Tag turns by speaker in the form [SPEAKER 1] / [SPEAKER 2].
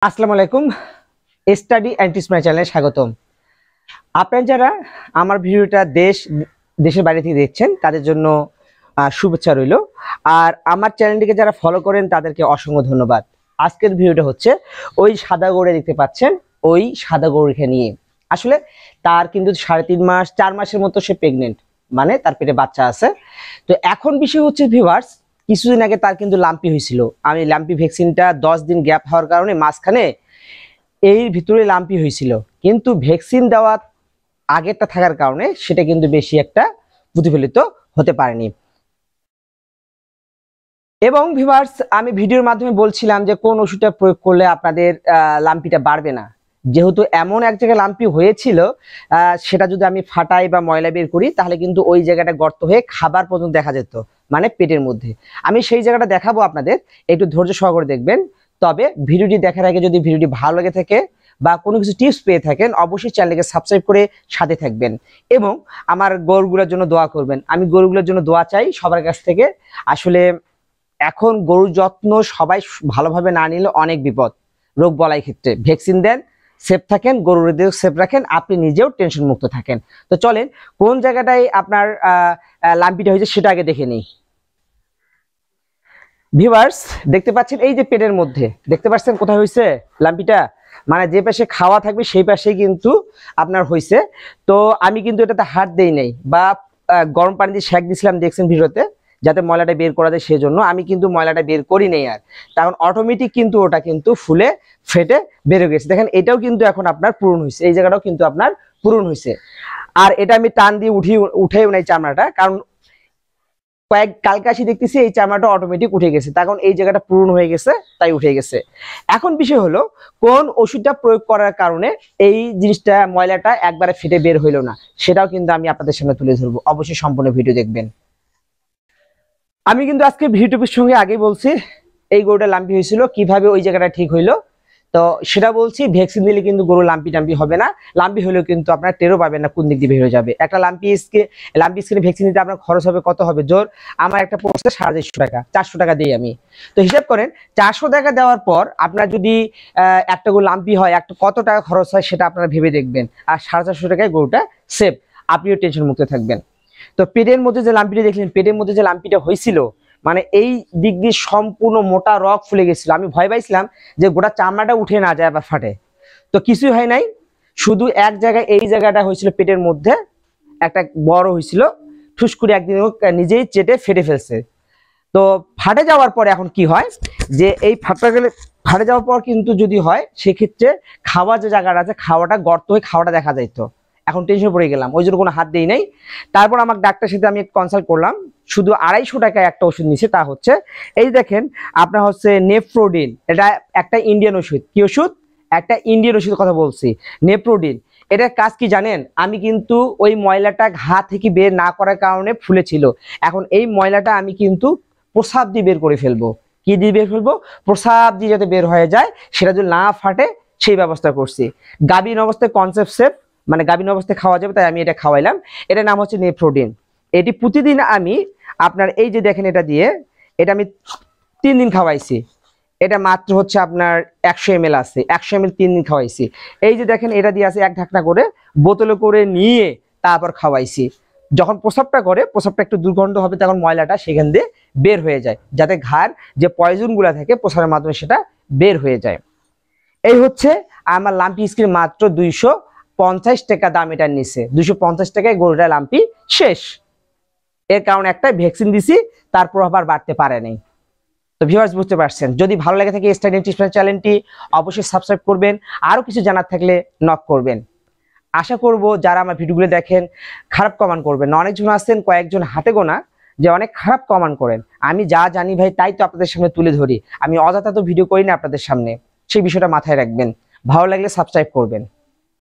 [SPEAKER 1] আসসালামু আলাইকুম। Study and teach মাই চ্যানেলে স্বাগতম। আপনারা যারা আমার ভিডিওটা দেশের বাইরে থেকে দেখছেন তাদের জন্য শুভেচ্ছা রইল। আর আমার চ্যানেলটিকে যারা ফলো করেন তাদেরকে অসংখ্য ধন্যবাদ। আজকের ভিডিওটা হচ্ছে ওই সাদা গরুটা দেখতে পাচ্ছেন, ওই সাদা গরুকে নিয়ে। আসলে তার কিন্তু 3.5 মাস 4 মাসের মতো সে প্রেগনেন্ট, মানে তার পেটে বাচ্চা আছে। তো এখন বিষয় হচ্ছে ভিউয়ার্স, কিছুদিন আগে তার কিন্তু লাম্পি হয়েছিল। আমি লাম্পি ভ্যাকসিনটা 10 দিন গ্যাপ হওয়ার কারণে মাঝখানে এর ভিতরে লাম্পি হয়েছিল, কিন্তু ভ্যাকসিন দেওয়া আগেরটা থাকার কারণে সেটা কিন্তু বেশি একটা প্রতিফলিত হতে পারেনি। এবং ভিউয়ার্স, আমি ভিডিওর মাধ্যমে বলছিলাম যে কোন ওষুধটা প্রয়োগ করলে আপনাদের লাম্পিটা বাড়বে না। যেহেতু এমন এক জায়গায় লাম্পি হয়েছিল, সেটা যদি আমি ফাটাই বা ময়লা বের করি তাহলে কিন্তু ওই জায়গাটা গর্ত হয়ে খাবার পর্যন্ত দেখা যেত, মানে পেটের মধ্যে। আমি সেই জায়গাটা দেখাবো আপনাদের, একটু ধৈর্য সহকারে দেখবেন। তবে ভিডিওটি দেখার আগে যদি ভিডিওটি ভালো লেগে থাকে বা কোনো কিছু টিপস পেয়ে থাকেন, অবশ্যই চ্যানেলকে সাবস্ক্রাইব করে সাথে থাকবেন এবং আমার গরুগুলোর জন্য দোয়া করবেন। আমি গরুগুলোর জন্য দোয়া চাই সবার কাছ থেকে। আসলে এখন গরুর যত্ন সবাই ভালোভাবে না নিলে অনেক বিপদ। রোগ বলাই ক্ষেত্রে ভ্যাকসিন দেন, সেফ থাকেন, গরুদের সেফ রাখেন, আপনি নিজেও টেনশন মুক্ত থাকেন। তো চলেন কোন জায়গাটায় আপনার লাম্পিটা হয়েছে সেটা আগে দেখে নিই। ভিউয়ার্স, দেখতে পাচ্ছেন এই যে পেটের মধ্যে, দেখতে পাচ্ছেন কোথায় হয়েছে লাম্পিটা, মানে যে পাশে খাওয়া থাকবে সেই পাশেই কিন্তু আপনার হয়েছে। তো আমি কিন্তু এটাতে হাত দেই নাই বা গরম পানি দিয়ে সেঁক দিয়েছিলাম, দেখছেন ভিডিওতে, যাতে ময়লাটা বের করা যায়। সেজন্য আমি কিন্তু ময়লাটা বের করি নেই। আর তখন অটোমেটিক কিন্তু ওটা কিন্তু ফুলে ফেটে বের হয়ে গেছে। দেখেন এটাও কিন্তু এখন আপনার পূরণ হয়েছে, এই জায়গাটাও কিন্তু আপনার পূরণ হয়েছে। আর এটা আমি টান দিয়ে উঠেও নাই চামড়াটা, কারণ কালকে আসি দেখতেছি এই চামড়াটা অটোমেটিক উঠে গেছে, তখন এই জায়গাটা পূরণ হয়ে গেছে, তাই উঠে গেছে। এখন বিষয় হলো কোন ওষুধটা প্রয়োগ করার কারণে এই জিনিসটা, ময়লাটা একবারে ফেটে বের হইলো না, সেটাও কিন্তু আমি আপনাদের সামনে তুলে ধরবো। অবশ্যই সম্পূর্ণ ভিডিও দেখবেন। আমি কিন্তু আজকে ভিডিওটির সঙ্গে আগেই বলছি এই গরুটা লাম্পি হয়েছিল, কিভাবে ওই জায়গাটা ঠিক হইলো। তো সেটা বলছি, ভ্যাকসিন দিলে কিন্তু গরু লাম্পি টাম্পি হবে না। লাম্পি হলেও কিন্তু আপনার টেরও পাবেন না কোন দিক দিয়ে বের হয়ে যাবে। একটা লাম্পি স্কিনে ভ্যাকসিন দিতে আপনার খরচ হবে, কত হবে জোর, আমার একটা পড়ছে 450 টাকা, 400 টাকা দিই আমি। তো হিসাব করেন 400 টাকা দেওয়ার পর আপনার যদি একটা গরু লাম্পি হয়, একটা কত টাকা খরচ হয় সেটা আপনারা ভেবে দেখবেন। আর 450 টাকায় গরুটা সেফ, আপনিও টেনশন মুক্ত থাকবেন। তো পেটের মধ্যে যে লাম্পিটা দেখলেন, পেটের মধ্যে যে লাম্পিটা হয়েছিল, মানে এই দিক দিয়ে সম্পূর্ণ মোটা রক ফুলে গেছিল। আমি ভয় পাইছিলাম যে গোটা চামড়াটা উঠে না যায় বা ফাটে। তো কিছুই হয় নাই, শুধু এক জায়গায়, এই জায়গাটা হয়েছিল পেটের মধ্যে একটা বড় হয়েছিল, ঠুসকুরি একদিন নিজেই চেটে ফেটে ফেলছে। তো ফাটে যাওয়ার পরে এখন কি হয় যে এই ফাটে যাওয়ার পর কিন্তু যদি হয় সেক্ষেত্রে খাওয়া যে জায়গাটা আছে, খাওয়াটা গর্ত হয়ে খাওয়াটা দেখা যাইতো। এখন টেনশন পড়ে গেলাম, ওই জন্য কোনো হাত দিই নাই। তারপর আমার ডাক্তারের সাথে আমি কনসাল্ট করলাম, শুধু 250 টাকায় একটা ওষুধ নিছে, তা হচ্ছে এই দেখেন আপনার হচ্ছে নেফ্রোডিন। এটা একটা ইন্ডিয়ান ওষুধ। কি ওষুধ? একটা ইন্ডিয়ান ওষুধের কথা বলছি, নেফ্রোডিন। এটার কাজ কি জানেন? আমি কিন্তু ওই ময়লাটা ঘা থেকে বের না করার কারণে ফুলেছিল, এখন এই ময়লাটা আমি কিন্তু প্রসাব দিয়ে বের করে ফেলবো। কি দিয়ে বের ফেলবো? প্রসাব দিয়ে যাতে বের হয়ে যায়, সেটা যদি না ফাটে সেই ব্যবস্থা করছি। গাভীন অবস্থায় কনসেপ্ট সেফ, মানে গাভীন অবস্থায় খাওয়া যাবে, তাই আমি এটা খাওয়াইলাম। এটার নাম হচ্ছে নেফ্রোডিন। এটি প্রতিদিন আমি আপনার এই যে দেখেন এটা দিয়ে, এটা আমি 3 দিন খাওয়াইছি। এটা মাত্র হচ্ছে আপনার 100 ml আছে, 100 ml 3 দিন খাওয়াইছি। এই যে দেখেন এটা দিয়ে আছে, এক ঢাকনা করে বোতলে করে নিয়ে তারপর খাওয়াইছি। যখন প্রসাবটা করে, প্রসাবটা একটু দুর্গন্ধ হবে, তখন ময়লাটা সেখান দিয়ে বের হয়ে যায়, যাতে ঘাড় যে পয়জন গুলা থাকে প্রসাবের মাধ্যমে সেটা বের হয়ে যায়। এই হচ্ছে আমার লাম্পি স্কিন, মাত্র 250 টাকা দাম এটার নিচে। 250 টাকায় গরুটা লাম্পি শেষ। এর কারণে একটা ভ্যাকসিন দিছি, তারপর আবার বাড়তে পারে নাই। তো ভিউয়ার্স, বুঝতে পারছেন। যদি ভালো লাগে থাকে স্টাডি অ্যান্ড টিচ মাই চ্যানেলটি অবশ্যই সাবস্ক্রাইব করবেন, আরো কিছু জানার থাকলে নক করবেন। আশা করব যারা আমার ভিডিওগুলো দেখেন খারাপ কমেন্ট করবেন না। অনেকজন আছেন, কয়েকজন হাতে গোনা, যে অনেক খারাপ কমেন্ট করেন। আমি যা জানি ভাই তাই তো আপনাদের সামনে তুলে ধরি, আমি অযথা তো ভিডিও করি না আপনাদের সামনে। সেই বিষয়টা মাথায় রাখবেন। ভালো লাগলে সাবস্ক্রাইব করবেন।